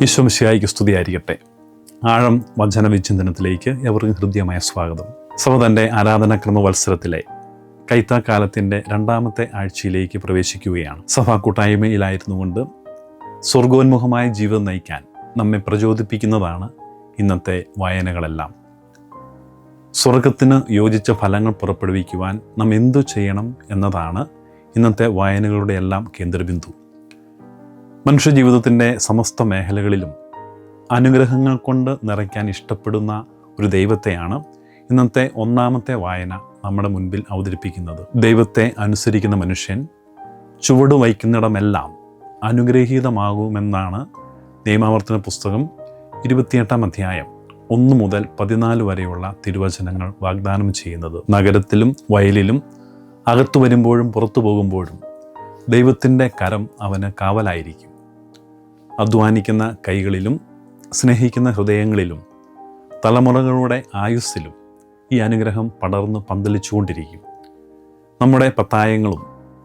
ഈശോ മിശിഹായ്ക്ക് സ്തുതിയായിരിക്കട്ടെ. ആഴം വചന വിചിന്തനത്തിലേക്ക് എവർക്കും ഹൃദ്യമായ സ്വാഗതം. സഭ തൻ്റെ ആരാധനാക്രമ വത്സരത്തിലെ കൈത്താക്കാലത്തിൻ്റെ 2ാമത്തെ ആഴ്ചയിലേക്ക് പ്രവേശിക്കുകയാണ്. സഭാ കൂട്ടായ്മയിലായിരുന്നുകൊണ്ട് സ്വർഗോന്മുഖമായ ജീവിതം നയിക്കാൻ നമ്മെ പ്രചോദിപ്പിക്കുന്നതാണ് ഇന്നത്തെ വായനകളെല്ലാം. സ്വർഗത്തിന് യോജിച്ച ഫലങ്ങൾ പുറപ്പെടുവിക്കുവാൻ നാം എന്തു ചെയ്യണം എന്നതാണ് ഇന്നത്തെ വായനകളുടെ എല്ലാം കേന്ദ്രബിന്ദു. മനുഷ്യജീവിതത്തിൻ്റെ സമസ്ത മേഖലകളിലും അനുഗ്രഹങ്ങൾ കൊണ്ട് നിറയ്ക്കാൻ ഇഷ്ടപ്പെടുന്ന ഒരു ദൈവത്തെയാണ് ഇന്നത്തെ 1ാമത്തെ വായന നമ്മുടെ മുൻപിൽ അവതരിപ്പിക്കുന്നത്. ദൈവത്തെ അനുസരിക്കുന്ന മനുഷ്യൻ ചുവട് വയ്ക്കുന്നിടമെല്ലാം അനുഗ്രഹീതമാകുമെന്നാണ് നിയമാവർത്തന പുസ്തകം 28-ാം അധ്യായം 1 മുതൽ 14 വരെയുള്ള തിരുവചനങ്ങൾ വാഗ്ദാനം ചെയ്യുന്നത്. നഗരത്തിലും വയലിലും അകത്തു വരുമ്പോഴും പുറത്തു പോകുമ്പോഴും ദൈവത്തിൻ്റെ കരം അവന് കാവലായിരിക്കും. അധ്വാനിക്കുന്ന കൈകളിലും സ്നേഹിക്കുന്ന ഹൃദയങ്ങളിലും തലമുറകളുടെ ആയുസ്സിലും ഈ അനുഗ്രഹം പടർന്ന് പന്തലിച്ചുകൊണ്ടിരിക്കും. നമ്മുടെ പത്തായങ്ങളും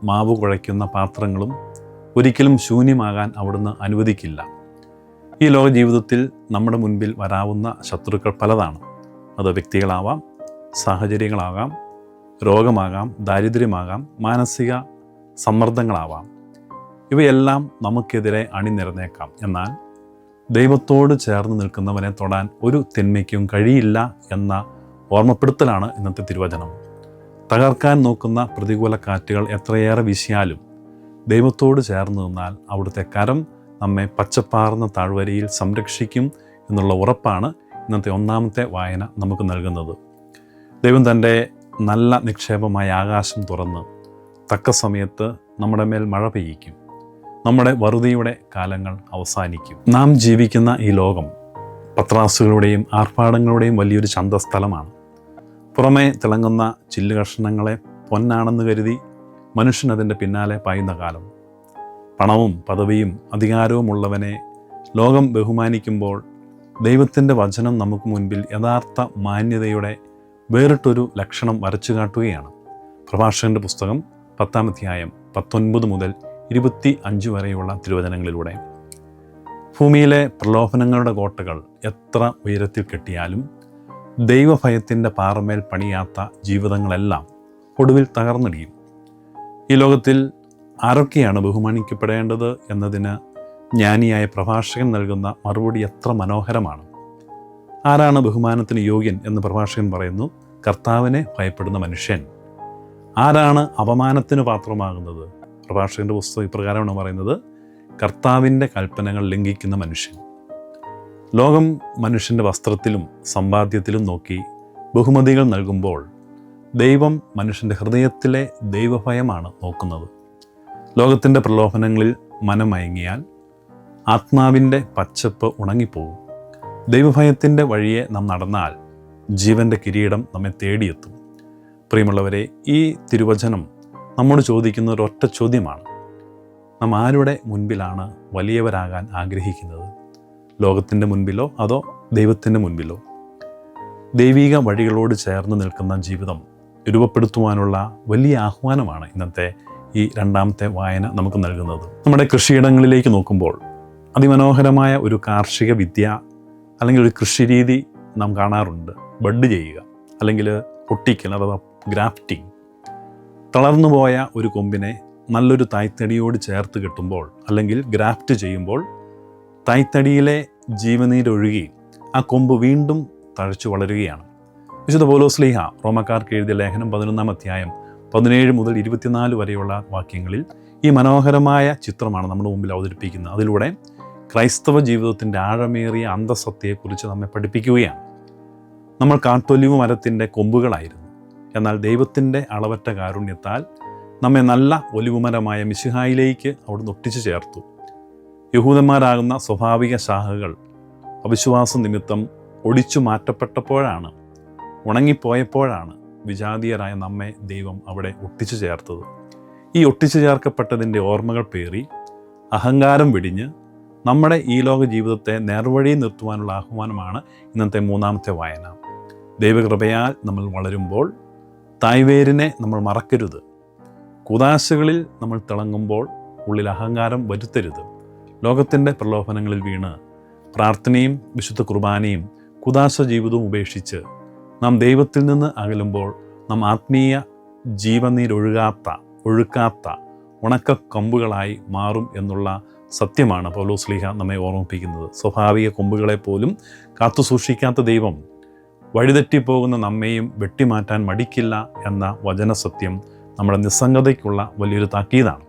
മാവ് കുഴയ്ക്കുന്ന പാത്രങ്ങളും ഒരിക്കലും ശൂന്യമാകാൻ അവിടുന്ന് അനുവദിക്കില്ല. ഈ ലോക ജീവിതത്തിൽ നമ്മുടെ മുൻപിൽ വരാവുന്ന ശത്രുക്കൾ പലതാണ്. അത് വ്യക്തികളാവാം, സാഹചര്യങ്ങളാകാം, രോഗമാകാം, ദാരിദ്ര്യമാകാം, മാനസിക സമ്മർദ്ദങ്ങളാവാം. ഇവയെല്ലാം നമുക്കെതിരെ അണിനിരന്നേക്കാം. എന്നാൽ ദൈവത്തോട് ചേർന്ന് നിൽക്കുന്നവനെ തൊടാൻ ഒരു തിന്മയ്ക്കും കഴിയില്ല എന്ന ഓർമ്മപ്പെടുത്തലാണ് ഇന്നത്തെ തിരുവചനം. തകർക്കാൻ നോക്കുന്ന പ്രതികൂല കാറ്റുകൾ എത്രയേറെ വീശിയാലും ദൈവത്തോട് ചേർന്ന് നിന്നാൽ അവിടുത്തെ കരം നമ്മെ പച്ചപ്പാർന്ന താഴ്വരയിൽ സംരക്ഷിക്കും എന്നുള്ള ഉറപ്പാണ് ഇന്നത്തെ 1ാമത്തെ വായന നമുക്ക് നൽകുന്നത്. ദൈവം തൻ്റെ നല്ല നിക്ഷേപമായ ആകാശം തുറന്ന് തക്ക സമയത്ത് നമ്മുടെ മേൽ മഴ പെയ്യിക്കും. നമ്മുടെ വറുതിയുടെ കാലങ്ങൾ അവസാനിക്കും. നാം ജീവിക്കുന്ന ഈ ലോകം പത്രാസുകളുടെയും ആർഭാടങ്ങളുടെയും വലിയൊരു ചന്തസ്ഥലമാണ്. പുറമേ തിളങ്ങുന്ന ചില്ലുകഷ്ണങ്ങളെ പൊന്നാണെന്ന് കരുതി മനുഷ്യൻ അതിൻ്റെ പിന്നാലെ പായുന്ന കാലം. പണവും പദവിയും അധികാരവുമുള്ളവനെ ലോകം ബഹുമാനിക്കുമ്പോൾ ദൈവത്തിൻ്റെ വചനം നമുക്ക് മുൻപിൽ യഥാർത്ഥ മാന്യതയുടെ വേറിട്ടൊരു ലക്ഷണം വരച്ചു കാട്ടുകയാണ്. പ്രഭാഷകൻ്റെ പുസ്തകം 10-ാം അധ്യായം 19 മുതൽ 25 വരെയുള്ള തിരുവചനങ്ങളിലൂടെ. ഭൂമിയിലെ പ്രലോഭനങ്ങളുടെ കോട്ടകൾ എത്ര ഉയരത്തിൽ കെട്ടിയാലും ദൈവഭയത്തിൻ്റെ പാറമേൽ പണിയാത്ത ജീവിതങ്ങളെല്ലാം ഒടുവിൽ തകർന്നിടിയും. ഈ ലോകത്തിൽ ആരൊക്കെയാണ് ബഹുമാനിക്കപ്പെടേണ്ടത് എന്നതിന് ജ്ഞാനിയായ പ്രഭാഷകൻ നൽകുന്ന മറുപടി എത്ര മനോഹരമാണ്. ആരാണ് ബഹുമാനത്തിന് യോഗ്യൻ എന്ന് പ്രഭാഷകൻ പറയുന്നു? കർത്താവിനെ ഭയപ്പെടുന്ന മനുഷ്യൻ. ആരാണ് അപമാനത്തിന് പാത്രമാകുന്നത്? പ്രഭാഷകൻ്റെ പുസ്തകം ഇപ്രകാരമാണ് പറയുന്നത്: കർത്താവിൻ്റെ കൽപ്പനകൾ ലംഘിക്കുന്ന മനുഷ്യൻ. ലോകം മനുഷ്യൻ്റെ വസ്ത്രത്തിലും സമ്പാദ്യത്തിലും നോക്കി ബഹുമതികൾ നൽകുമ്പോൾ ദൈവം മനുഷ്യൻ്റെ ഹൃദയത്തിലെ ദൈവഭയമാണ് നോക്കുന്നത്. ലോകത്തിൻ്റെ പ്രലോഭനങ്ങളിൽ മനമയങ്ങിയാൽ ആത്മാവിൻ്റെ പച്ചപ്പ് ഉണങ്ങിപ്പോകും. ദൈവഭയത്തിൻ്റെ വഴിയെ നാം നടന്നാൽ ജീവൻ്റെ കിരീടം നമ്മെ തേടിയെത്തും. പ്രിയമുള്ളവരെ, ഈ തിരുവചനം നമ്മോട് ചോദിക്കുന്ന ഒരൊറ്റ ചോദ്യമാണ്: നാം ആരുടെ മുൻപിലാണ് വലിയവരാകാൻ ആഗ്രഹിക്കുന്നത്? ലോകത്തിൻ്റെ മുൻപിലോ അതോ ദൈവത്തിൻ്റെ മുൻപിലോ? ദൈവിക വഴികളോട് ചേർന്ന് നിൽക്കുന്ന ജീവിതം രൂപപ്പെടുത്തുവാനുള്ള വലിയ ആഹ്വാനമാണ് ഇന്നത്തെ ഈ 2ാമത്തെ വായന നമുക്ക് നൽകുന്നത്. നമ്മുടെ കൃഷിയിടങ്ങളിലേക്ക് നോക്കുമ്പോൾ അതിമനോഹരമായ ഒരു കാർഷിക വിദ്യ അല്ലെങ്കിൽ ഒരു കൃഷിരീതി നാം കാണാറുണ്ട്. ബഡ് ചെയ്യുക അല്ലെങ്കിൽ ഒട്ടിക്കൽ അഥവാ ഗ്രാഫ്റ്റിംഗ്. തളർന്നുപോയ ഒരു കൊമ്പിനെ നല്ലൊരു തായ്തടിയോട് ചേർത്ത് കെട്ടുമ്പോൾ അല്ലെങ്കിൽ ഗ്രാഫ്റ്റ് ചെയ്യുമ്പോൾ തായ്തടിയിലെ ജീവനീരൊഴുകി ആ കൊമ്പ് വീണ്ടും തഴച്ചു വളരുകയാണ്. വിശുദ്ധ പൗലോസ്ലീഹ റോമക്കാർക്ക് എഴുതിയ ലേഖനം 11-ാം അധ്യായം 17 മുതൽ 24 വരെയുള്ള വാക്യങ്ങളിൽ ഈ മനോഹരമായ ചിത്രമാണ് നമ്മുടെ മുമ്പിൽ അവതരിപ്പിക്കുന്നത്. അതിലൂടെ ക്രൈസ്തവ ജീവിതത്തിൻ്റെ ആഴമേറിയ അന്തസത്തയെക്കുറിച്ച് നമ്മെ പഠിപ്പിക്കുകയാണ്. നമ്മൾ കാട്ടൊലിവ് മരത്തിൻ്റെ കൊമ്പുകളായിരുന്നു. എന്നാൽ ദൈവത്തിൻ്റെ അളവറ്റ കാരുണ്യത്താൽ നമ്മെ നല്ല ഒലിവുമരമായ മിശിഹായിലേക്ക് അവിടുന്ന് ഒട്ടിച്ചു ചേർത്തു. യഹൂദന്മാരാകുന്ന സ്വാഭാവിക ശാഖകൾ അവിശ്വാസ നിമിത്തം ഒടിച്ചു മാറ്റപ്പെട്ടപ്പോഴാണ്, ഉണങ്ങിപ്പോയപ്പോഴാണ് വിജാതീയരായ നമ്മെ ദൈവം അവിടെ ഒട്ടിച്ചു ചേർത്തത്. ഈ ഒട്ടിച്ചു ചേർക്കപ്പെട്ടതിൻ്റെ ഓർമ്മകൾ പേറി അഹങ്കാരം വെടിഞ്ഞ് നമ്മുടെ ഈ ലോക ജീവിതത്തെ നേർവഴി നിർത്തുവാനുള്ള ആഹ്വാനമാണ് ഇന്നത്തെ 3ാമത്തെ വായന. ദൈവകൃപയാൽ നമ്മൾ വളരുമ്പോൾ തായ്വേരിനെ നമ്മൾ മറക്കരുത്. കുദാശകളിൽ നമ്മൾ തിളങ്ങുമ്പോൾ ഉള്ളിൽ അഹങ്കാരം വരുത്തരുത്. ലോകത്തിൻ്റെ പ്രലോഭനങ്ങളിൽ വീണ് പ്രാർത്ഥനയും വിശുദ്ധ കുർബാനയും കുദാശ ജീവിതവും ഉപേക്ഷിച്ച് നാം ദൈവത്തിൽ നിന്ന് അകലുമ്പോൾ നാം ആത്മീയ ഒഴുക്കാത്ത ഉണക്കക്കൊമ്പുകളായി മാറും എന്നുള്ള സത്യമാണ് പൗലോസ്ലീഹ നമ്മെ ഓർമ്മിപ്പിക്കുന്നത്. സ്വാഭാവിക കൊമ്പുകളെപ്പോലും കാത്തുസൂക്ഷിക്കാത്ത ദൈവം വഴിതെറ്റിപ്പോകുന്ന നമ്മെയും വെട്ടിമാറ്റാൻ മടിക്കില്ല എന്ന വചനസത്യം നമ്മുടെ നിസ്സംഗതയ്ക്കുള്ള വലിയൊരു താക്കീതാണ്.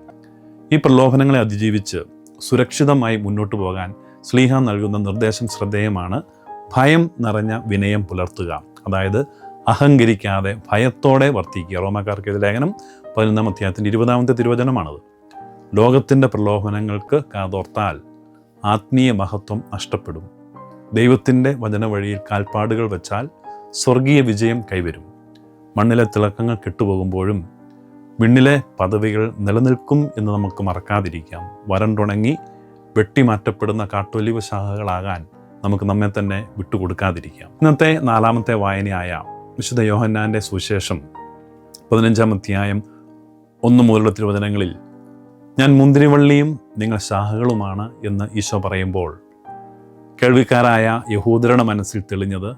ഈ പ്രലോഭനങ്ങളെ അതിജീവിച്ച് സുരക്ഷിതമായി മുന്നോട്ട് പോകാൻ സ്ലീഹ നൽകുന്ന നിർദ്ദേശം ശ്രദ്ധേയമാണ്. ഭയം നിറഞ്ഞ വിനയം പുലർത്തുക, അതായത് അഹങ്കരിക്കാതെ ഭയത്തോടെ വർത്തിക്കുക. റോമാക്കാർക്കെതിരെ ലേഖനം 11-ാം അധ്യായത്തിൻ്റെ 20-ാമത്തെ തിരുവചനമാണത്. ലോകത്തിൻ്റെ പ്രലോഭനങ്ങൾക്ക് കാതോർത്താൽ ആത്മീയ മഹത്വം നഷ്ടപ്പെടും. ദൈവത്തിൻ്റെ വചന വഴിയിൽ കാൽപ്പാടുകൾ വെച്ചാൽ സ്വർഗീയ വിജയം കൈവരും. മണ്ണിലെ തിളക്കങ്ങൾ കെട്ടുപോകുമ്പോഴും വിണ്ണിലെ പദവികൾ നിലനിൽക്കും എന്ന് നമുക്ക് മറക്കാതിരിക്കാം. വരണ്ടുണങ്ങി വെട്ടിമാറ്റപ്പെടുന്ന കാട്ടൊലിവ് ശാഖകളാകാൻ നമുക്ക് നമ്മെ തന്നെ വിട്ടുകൊടുക്കാതിരിക്കാം. ഇന്നത്തെ 4-ാമത്തെ വായനയായ വിശുദ്ധ യോഹന്നാൻ്റെ സുവിശേഷം 15-ാം അധ്യായം 1 മുതലുള്ള തിരുവചനങ്ങളിൽ ഞാൻ മുന്തിരിവള്ളിയും നിങ്ങൾ ശാഖകളുമാണ് എന്ന് ഈശോ പറയുമ്പോൾ കേൾവിക്കാരായ യഹൂദരുടെ മനസ്സിൽ തെളിഞ്ഞത്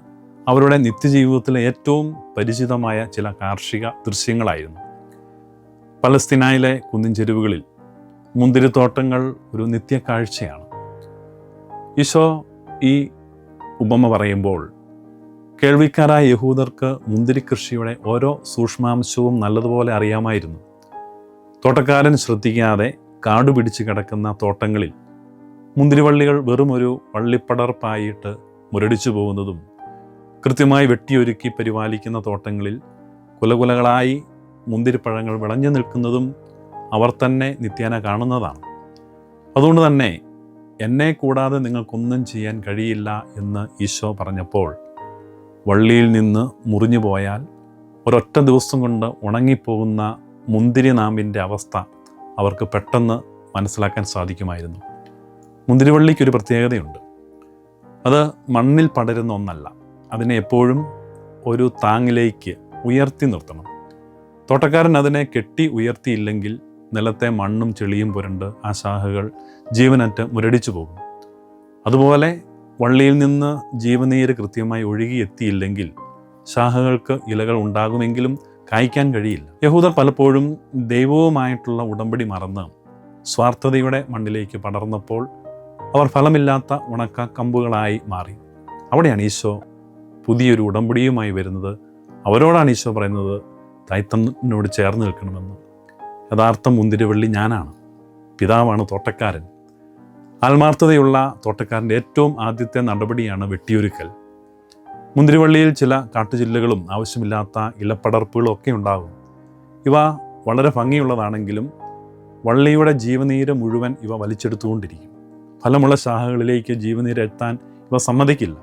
അവരുടെ നിത്യജീവിതത്തിലെ ഏറ്റവും പരിചിതമായ ചില കാർഷിക ദൃശ്യങ്ങളായിരുന്നു. പലസ്തീനയിലെ കുന്നിൻ ചെരുവുകളിൽ മുന്തിരിത്തോട്ടങ്ങൾ ഒരു നിത്യക്കാഴ്ചയാണ്. ഈശോ ഈ ഉപമ പറയുമ്പോൾ കേൾവിക്കാരായ യഹൂദർക്ക് മുന്തിരി കൃഷിയുടെ ഓരോ സൂക്ഷ്മാംശവും നല്ലതുപോലെ അറിയാമായിരുന്നു. തോട്ടക്കാരൻ ശ്രദ്ധിക്കാതെ കാടുപിടിച്ച് കിടക്കുന്ന തോട്ടങ്ങളിൽ മുന്തിരിവള്ളികൾ വെറും ഒരു വള്ളിപ്പടർപ്പായിട്ട് മുരടിച്ചു പോകുന്നതും കൃത്യമായി വെട്ടിയൊരുക്കി പരിപാലിക്കുന്ന തോട്ടങ്ങളിൽ കുലകുലകളായി മുന്തിരിപ്പഴങ്ങൾ വിളഞ്ഞു നിൽക്കുന്നതും അവർ തന്നെ നിത്യേന കാണുന്നതാണ്. അതുകൊണ്ട് തന്നെ എന്നെ കൂടാതെ നിങ്ങൾക്കൊന്നും ചെയ്യാൻ കഴിയില്ല എന്ന് ഈശോ പറഞ്ഞപ്പോൾ വള്ളിയിൽ നിന്ന് മുറിഞ്ഞു പോയാൽ ഒരൊറ്റ ദിവസം കൊണ്ട് ഉണങ്ങിപ്പോകുന്ന മുന്തിരി നാമ്പിൻ്റെ അവസ്ഥ അവർക്ക് പെട്ടെന്ന് മനസ്സിലാക്കാൻ സാധിക്കുമായിരുന്നു. മുന്തിരിവള്ളിക്കൊരു പ്രത്യേകതയുണ്ട്. അത് മണ്ണിൽ പടരുന്ന ഒന്നല്ല. അതിനെ എപ്പോഴും ഒരു താങ്ങിലേക്ക് ഉയർത്തി നിർത്തണം. തോട്ടക്കാരൻ അതിനെ കെട്ടി ഉയർത്തിയില്ലെങ്കിൽ നിലത്തെ മണ്ണും ചെളിയും പുരണ്ട് ആ ശാഖകൾ ജീവനറ്റ് മുരടിച്ചു പോകും. അതുപോലെ വള്ളിയിൽ നിന്ന് ജീവനീര് കൃത്യമായി ഒഴുകിയെത്തിയില്ലെങ്കിൽ ശാഖകൾക്ക് ഇലകൾ ഉണ്ടാകുമെങ്കിലും കായ്ക്കാൻ കഴിയില്ല. യഹൂദർ പലപ്പോഴും ദൈവവുമായിട്ടുള്ള ഉടമ്പടി മറന്ന് സ്വാർത്ഥതയുടെ മണ്ണിലേക്ക് പടർന്നപ്പോൾ അവർ ഫലമില്ലാത്ത ഉണക്ക കമ്പുകളായി മാറി. അവിടെയാണ് ഈശോ പുതിയൊരു ഉടമ്പടിയുമായി വരുന്നത്. അവരോടാണ് ഈശോ പറയുന്നത് തായ്തന്നോട് ചേർന്ന് നിൽക്കണമെന്ന്. യഥാർത്ഥ മുന്തിരിവള്ളി ഞാനാണ്, പിതാവാണ് തോട്ടക്കാരൻ. ആത്മാർത്ഥതയുള്ള തോട്ടക്കാരൻ്റെ ഏറ്റവും ആദ്യത്തെ നടപടിയാണ് വെട്ടിയൊരുക്കൽ. മുന്തിരിവള്ളിയിൽ ചില കാട്ടുചില്ലകളും ആവശ്യമില്ലാത്ത ഇലപ്പടർപ്പുകളും ഒക്കെ ഉണ്ടാകും. ഇവ വളരെ ഭംഗിയുള്ളതാണെങ്കിലും വള്ളിയുടെ ജീവനീര് മുഴുവൻ ഇവ വലിച്ചെടുത്തുകൊണ്ടിരിക്കും. ഫലമുള്ള ശാഖകളിലേക്ക് ജീവനീര് എത്താൻ ഇവ സമ്മതിക്കില്ല.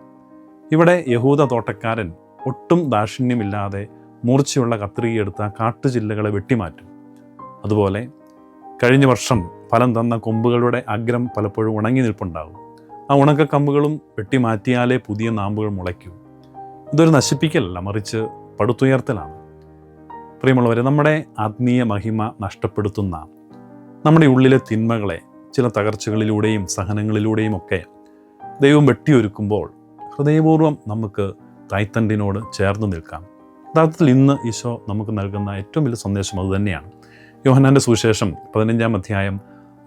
ഇവിടെ യഹൂദ തോട്ടക്കാരൻ ഒട്ടും ദാക്ഷിണ്യമില്ലാതെ മൂർച്ചയുള്ള കത്രികയെടുത്ത കാട്ടുചില്ലകളെ വെട്ടിമാറ്റും. അതുപോലെ കഴിഞ്ഞ വർഷം ഫലം തന്ന കൊമ്പുകളുടെ അഗ്രം പലപ്പോഴും ഉണങ്ങി നിൽപ്പുണ്ടാകും. ആ ഉണക്കക്കമ്പുകളും വെട്ടിമാറ്റിയാലേ പുതിയ നാമ്പുകൾ മുളയ്ക്കൂ. ഇതൊരു നശിപ്പിക്കലല്ല, മറിച്ച് പടുത്തുയർത്തലാണ്. പ്രിയമുള്ളവരെ, നമ്മുടെ ആത്മീയ മഹിമ നഷ്ടപ്പെടുത്തുന്ന നമ്മുടെ ഉള്ളിലെ തിന്മകളെ ചില തകർച്ചകളിലൂടെയും സഹനങ്ങളിലൂടെയും ഒക്കെ ദൈവം വെട്ടിയൊരുക്കുമ്പോൾ ഹൃദയപൂർവ്വം നമുക്ക് തായ്തണ്ടിനോട് ചേർന്ന് നിൽക്കാം. യഥാർത്ഥത്തിൽ ഇന്ന് ഈശോ നമുക്ക് നൽകുന്ന ഏറ്റവും വലിയ സന്ദേശം അതുതന്നെയാണ്. യോഹന്നാൻ്റെ സുവിശേഷം 15-ാം അധ്യായം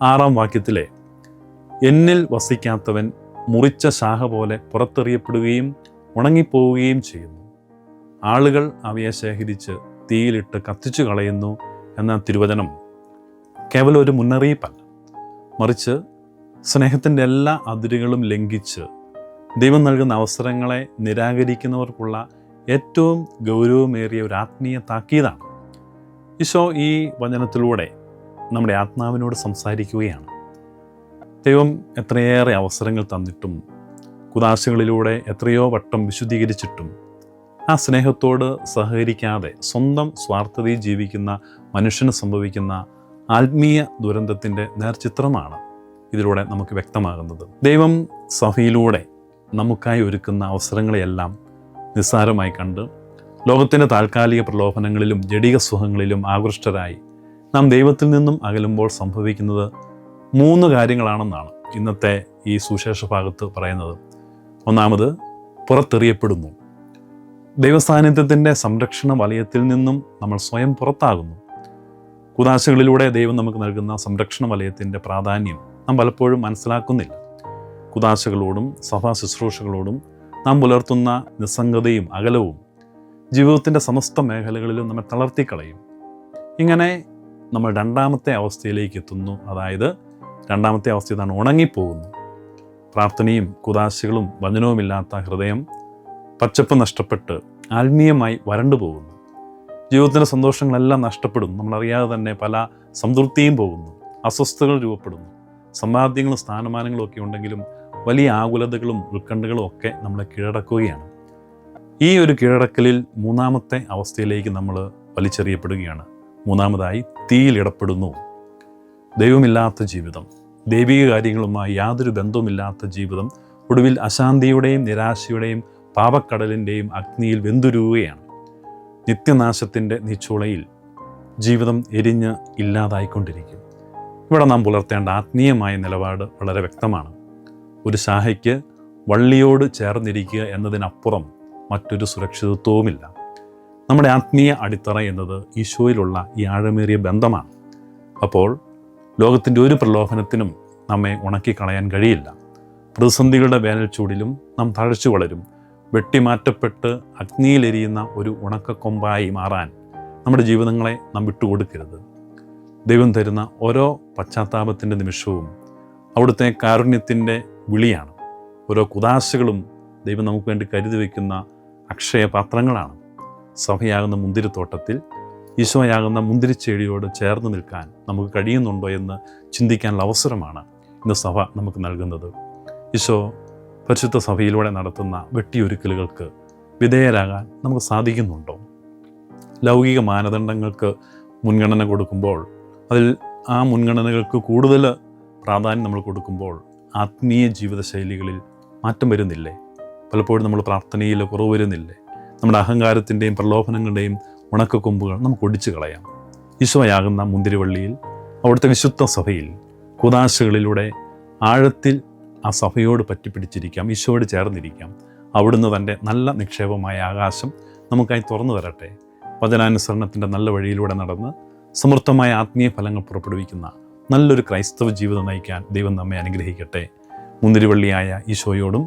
6-ാം വാക്യത്തിലെ എന്നിൽ വസിക്കാത്തവൻ മുറിച്ച ശാഖ പോലെ പുറത്തെറിയപ്പെടുകയും ഉണങ്ങിപ്പോവുകയും ചെയ്യുന്നു. ആളുകൾ അവയെ ശേഖരിച്ച് തീയിലിട്ട് കത്തിച്ചു കളയുന്നു എന്ന തിരുവചനം കേവലം ഒരു മുന്നറിയിപ്പല്ല, മറിച്ച് സ്നേഹത്തിൻ്റെ എല്ലാ അതിരുകളും ലംഘിച്ച് ദൈവം നൽകുന്ന അവസരങ്ങളെ നിരാകരിക്കുന്നവർക്കുള്ള ഏറ്റവും ഗൗരവമേറിയ ഒരു ആത്മീയ താക്കീതാണ്. ഈശോ ഈ വചനത്തിലൂടെ നമ്മുടെ ആത്മാവിനോട് സംസാരിക്കുകയാണ്. ദൈവം എത്രയേറെ അവസരങ്ങൾ തന്നിട്ടും കുദാശകളിലൂടെ എത്രയോ വട്ടം വിശുദ്ധീകരിച്ചിട്ടും ആ സ്നേഹത്തോട് സഹകരിക്കാതെ സ്വന്തം സ്വാർത്ഥതയിൽ ജീവിക്കുന്ന മനുഷ്യന് സംഭവിക്കുന്ന ആത്മീയ ദുരന്തത്തിൻ്റെ നേർചിത്രമാണ് ഇതിലൂടെ നമുക്ക് വ്യക്തമാകുന്നത്. ദൈവം സഭയിലൂടെ നമുക്കായി ഒരുക്കുന്ന അവസരങ്ങളെയെല്ലാം നിസ്സാരമായി കണ്ട് ലോകത്തിൻ്റെ താൽക്കാലിക പ്രലോഭനങ്ങളിലും ജഡിക സുഖങ്ങളിലും ആകൃഷ്ടരായി നാം ദൈവത്തിൽ നിന്നും അകലുമ്പോൾ സംഭവിക്കുന്നത് 3 കാര്യങ്ങളാണെന്നാണ് ഇന്നത്തെ ഈ സുവിശേഷ ഭാഗത്ത് പറയുന്നത്. ഒന്നാമത്, പുറത്തെറിയപ്പെടുന്നു. ദൈവസാന്നിധ്യത്തിൻ്റെ സംരക്ഷണ വലയത്തിൽ നിന്നും നമ്മൾ സ്വയം പുറത്താകുന്നു. കുദാശകളിലൂടെ ദൈവം നമുക്ക് നൽകുന്ന സംരക്ഷണ വലയത്തിൻ്റെ പ്രാധാന്യം നാം പലപ്പോഴും മനസ്സിലാക്കുന്നില്ല. കുദാശകളോടും സഭാ ശുശ്രൂഷകളോടും നാം പുലർത്തുന്ന നിസ്സംഗതയും അകലവും ജീവിതത്തിൻ്റെ സമസ്ത മേഖലകളിലും നമ്മെ തളർത്തിക്കളയും. ഇങ്ങനെ നമ്മൾ രണ്ടാമത്തെ അവസ്ഥയിലേക്ക് എത്തുന്നു. അതായത് രണ്ടാമത്തെ അവസ്ഥ ഇതാണ്, ഉണങ്ങിപ്പോകുന്നു. പ്രാർത്ഥനയും കുദാശകളും വചനവുമില്ലാത്ത ഹൃദയം പച്ചപ്പ് നഷ്ടപ്പെട്ട് ആത്മീയമായി വരണ്ടു പോകുന്നു. ജീവിതത്തിൻ്റെ സന്തോഷങ്ങളെല്ലാം നഷ്ടപ്പെടുന്നു. നമ്മളറിയാതെ തന്നെ പല സംതൃപ്തിയും പോകുന്നു. അസ്വസ്ഥതകൾ രൂപപ്പെടുന്നു. സമ്പാദ്യങ്ങളും സ്ഥാനമാനങ്ങളും ഒക്കെ ഉണ്ടെങ്കിലും വലിയ ആകുലതകളും ഉത്കണ്ഠകളും ഒക്കെ നമ്മളെ കീഴടക്കുകയാണ്. ഈ ഒരു കീഴടക്കലിൽ മൂന്നാമത്തെ അവസ്ഥയിലേക്ക് നമ്മൾ വലിച്ചെറിയപ്പെടുകയാണ്. മൂന്നാമതായി, തീയിലിടപ്പെടുന്നു. ദൈവമില്ലാത്ത ജീവിതം, ദൈവിക കാര്യങ്ങളുമായി യാതൊരു ബന്ധവുമില്ലാത്ത ജീവിതം ഒടുവിൽ അശാന്തിയുടെയും നിരാശയുടെയും പാപക്കടലിൻ്റെയും അഗ്നിയിൽ വെന്തുരുകുകയാണ്. നിത്യനാശത്തിൻ്റെ നിച്ചൂളയിൽ ജീവിതം എരിഞ്ഞ് ഇല്ലാതായിക്കൊണ്ടിരിക്കും. ഇവിടെ നാം പുലർത്തേണ്ട ആത്മീയമായ നിലപാട് വളരെ വ്യക്തമാണ്. ഒരു ശാഖയ്ക്ക് വള്ളിയോട് ചേർന്നിരിക്കുക എന്നതിനപ്പുറം മറ്റൊരു സുരക്ഷിതത്വവുമില്ല. നമ്മുടെ ആത്മീയ അടിത്തറ എന്നത് ഈശോയിലുള്ള ഈ ആഴമേറിയ ബന്ധമാണ്. അപ്പോൾ ലോകത്തിൻ്റെ ഒരു പ്രലോഭനത്തിനും നമ്മെ ഉണക്കിക്കളയാൻ കഴിയില്ല. പ്രതിസന്ധികളുടെ വേനൽ ചൂടിലും നാം തഴച്ചു വളരും. വെട്ടിമാറ്റപ്പെട്ട് അഗ്നിയിലെരിയുന്ന ഒരു ഉണക്കക്കൊമ്പായി മാറാൻ നമ്മുടെ ജീവിതങ്ങളെ നാം വിട്ടുകൊടുക്കരുത്. ദൈവം തരുന്ന ഓരോ പശ്ചാത്താപത്തിൻ്റെ നിമിഷവും അവിടുത്തെ കാരുണ്യത്തിൻ്റെ വിളിയാണ്. ഓരോ കുദാശകളും ദൈവം നമുക്ക് വേണ്ടി കരുതി വയ്ക്കുന്ന അക്ഷയ പാത്രങ്ങളാണ്. സഭയാകുന്ന മുന്തിരിത്തോട്ടത്തിൽ ഈശോയാകുന്ന മുന്തിരിച്ചെടിയോട് ചേർന്ന് നിൽക്കാൻ നമുക്ക് കഴിയുന്നുണ്ടോ എന്ന് ചിന്തിക്കാനുള്ള അവസരമാണ് ഇന്ന് സഭ നമുക്ക് നൽകുന്നത്. ഈശോ പരിശുദ്ധ സഭയിലൂടെ നടത്തുന്ന വെട്ടിയൊരുക്കലുകൾക്ക് വിധേയരാകാൻ നമുക്ക് സാധിക്കുന്നുണ്ടോ? ലൗകിക മാനദണ്ഡങ്ങൾക്ക് മുൻഗണന കൊടുക്കുമ്പോൾ, അതിൽ ആ മുൻഗണനകൾക്ക് കൂടുതൽ പ്രാധാന്യം നമ്മൾ കൊടുക്കുമ്പോൾ ആത്മീയ ജീവിതശൈലികളിൽ മാറ്റം വരുന്നില്ലേ? പലപ്പോഴും നമ്മൾ പ്രാർത്ഥനയിൽ കുറവ് വരുന്നില്ലേ? നമ്മുടെ അഹങ്കാരത്തിൻ്റെയും പ്രലോഭനങ്ങളുടെയും ഉണക്കക്കൊമ്പുകൾ നമുക്ക് ഒടിച്ചു കളയാം. ഈശോയാകുന്ന മുന്തിരിവള്ളിയിൽ, അവിടുത്തെ വിശുദ്ധ സഭയിൽ കുദാശകളിലൂടെ ആഴത്തിൽ ആ സഭയോട് പറ്റിപ്പിടിച്ചിരിക്കാം, ഈശോയോട് ചേർന്നിരിക്കാം. അവിടുന്ന് തൻ്റെ നല്ല നിക്ഷേപമായ ആകാശം നമുക്കായി തുറന്നു തരട്ടെ. വചനാനുസരണത്തിൻ്റെ നല്ല വഴിയിലൂടെ നടന്ന് സമൃദ്ധമായ ആത്മീയ ഫലങ്ങൾ പുറപ്പെടുവിക്കുന്ന നല്ലൊരു ക്രൈസ്തവ ജീവിതം നയിക്കാൻ ദൈവം നമ്മെ അനുഗ്രഹിക്കട്ടെ. മുന്തിരിവള്ളിയായ ഈശോയോടും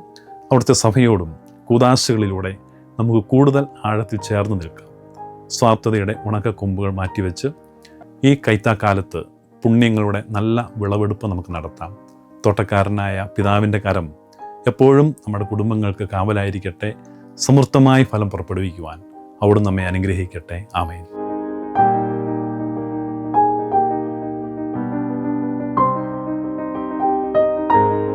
അവിടുത്തെ സഭയോടും കൂദാശകളിലൂടെ നമുക്ക് കൂടുതൽ ആഴത്തിൽ ചേർന്ന് നിൽക്കാം. സ്വാർത്ഥതയുടെ ഉണക്കക്കൊമ്പുകൾ മാറ്റിവെച്ച് ഈ കൈത്താക്കാലത്ത് പുണ്യങ്ങളുടെ നല്ല വിളവെടുപ്പ് നമുക്ക് നടത്താം. തോട്ടക്കാരനായ പിതാവിൻ്റെ കരം എപ്പോഴും നമ്മുടെ കുടുംബങ്ങൾക്ക് കാവലായിരിക്കട്ടെ. സമൃദ്ധമായി ഫലം പുറപ്പെടുവിക്കുവാൻ അവിടുന്ന് നമ്മെ അനുഗ്രഹിക്കട്ടെ. ആമേൻ.